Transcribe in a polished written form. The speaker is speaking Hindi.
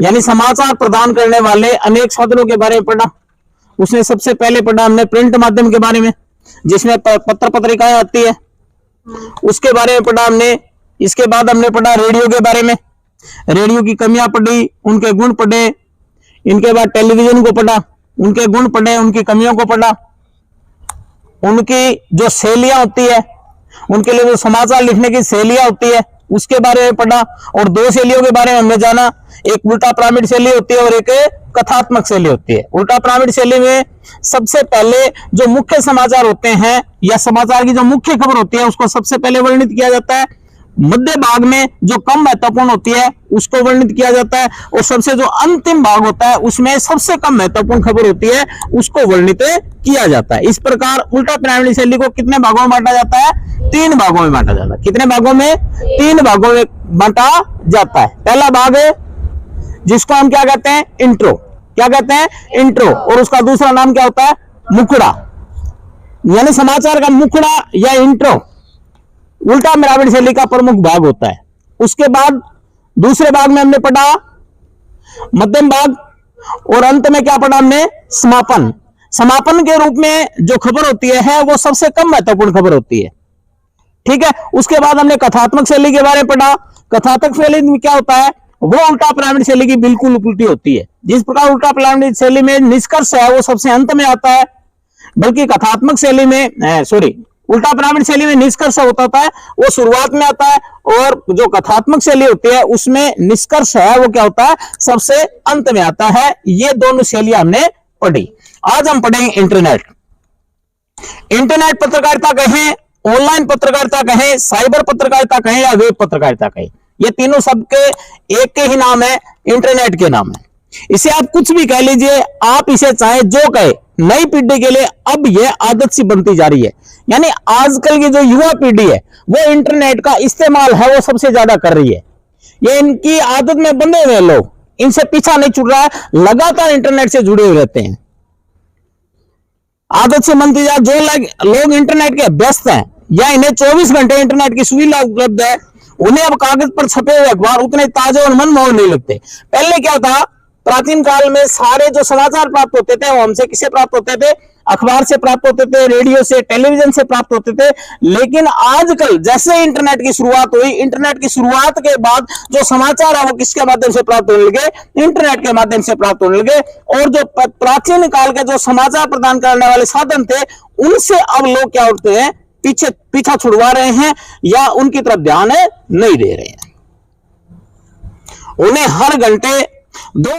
यानी समाचार प्रदान करने वाले अनेक साधनों के बारे में पढ़ा। उसने सबसे पहले पढ़ा हमने प्रिंट माध्यम के बारे में, जिसमें पत्र पत्रिकाएं आती है, उसके बारे में पढ़ा हमने। इसके बाद हमने पढ़ा रेडियो के बारे में, रेडियो की कमियां पढ़ी, उनके गुण पढ़े। इनके बाद टेलीविजन को पढ़ा, उनके गुण पढ़े, उनकी कमियों को पढ़ा, उनकी जो शैलियां होती है, उनके लिए जो समाचार लिखने की शैलियां होती है उसके बारे में पढ़ा। और दो शैलियों के बारे में हमने जाना, एक उल्टा पिरामिड शैली होती है और एक कथात्मक शैली होती है। उल्टा पिरामिड शैली में सबसे पहले जो मुख्य समाचार होते हैं या समाचार की जो मुख्य खबर होती है उसको सबसे पहले वर्णित किया जाता है। मध्य भाग में जो कम महत्वपूर्ण होती है उसको वर्णित किया जाता है, और सबसे जो अंतिम भाग होता है उसमें सबसे कम महत्वपूर्ण खबर होती है उसको वर्णित किया जाता है। इस प्रकार उल्टा पिरामिड शैली को कितने भागों में बांटा जाता है? 3 भागों में बांटा जाता है। कितने भागों में? 3 भागों में बांटा जाता है। पहला भाग जिसको हम क्या कहते हैं? इंट्रो। क्या कहते हैं? इंट्रो। और उसका दूसरा नाम क्या होता है? मुखड़ा। यानी समाचार का मुखड़ा या इंट्रो उल्टा पिरामिड शैली का प्रमुख भाग होता है। उसके बाद दूसरे भाग में हमने पढ़ा मध्यम भाग, और अंत में क्या पढ़ा हमने? समापन। समापन के रूप में जो खबर होती है वो सबसे कम महत्वपूर्ण खबर होती है। ठीक है। उसके बाद हमने कथात्मक शैली के बारे में पढ़ा। कथात्मक शैली में क्या होता है? वो उल्टा पिरामिड शैली की बिल्कुल उल्टी होती है। जिस प्रकार उल्टा पिरामिड शैली में निष्कर्ष है वो सबसे अंत में आता है, बल्कि कथात्मक शैली में उल्टा पिरामिड शैली में निष्कर्ष होता है वो शुरुआत में आता है, और जो कथात्मक शैली होती है उसमें निष्कर्ष है वो क्या होता है? सबसे अंत में आता है। ये दोनों शैलियां हमने पढ़ी। आज हम पढ़ेंगे इंटरनेट। इंटरनेट पत्रकारिता कहें, ऑनलाइन पत्रकारिता कहें, साइबर पत्रकारिता कहें या वेब पत्रकारिता कहें, ये तीनों सबके एक के ही नाम है, इंटरनेट के नाम है। इसे आप कुछ भी कह लीजिए, आप इसे चाहे जो कहे, नई पीढ़ी के लिए अब यह आदत सी बनती जा रही है। यानी आजकल की जो युवा पीढ़ी है वो इंटरनेट का इस्तेमाल है वो सबसे ज्यादा कर रही है। ये इनकी आदत में बंधे हुए लोग, इनसे पीछा नहीं छूट रहा है, लगातार इंटरनेट से जुड़े हुए रहते हैं। आदत से बनती जा, जो लोग इंटरनेट के व्यस्त हैं या इन्हें 24 घंटे इंटरनेट की सुविधा उपलब्ध है, उन्हें अब कागज पर छपे हुए अखबार उतने ताजे और मनमोहक नहीं लगते। पहले क्या था? प्राचीन काल में सारे जो समाचार प्राप्त होते थे वो हमसे किससे प्राप्त होते थे? अखबार से प्राप्त होते थे, रेडियो से, टेलीविजन से प्राप्त होते थे। लेकिन आजकल जैसे इंटरनेट की शुरुआत हुई, इंटरनेट की शुरुआत के बाद जो समाचार है वो किसके माध्यम से प्राप्त होने लगे? इंटरनेट के माध्यम से प्राप्त होने लगे। और जो प्राचीन काल के जो समाचार प्रदान करने वाले साधन थे उनसे अब लोग क्या होते हैं? पीछा छुड़वा रहे हैं या उनकी तरफ ध्यान नहीं दे रहे हैं। उन्हें हर घंटे 2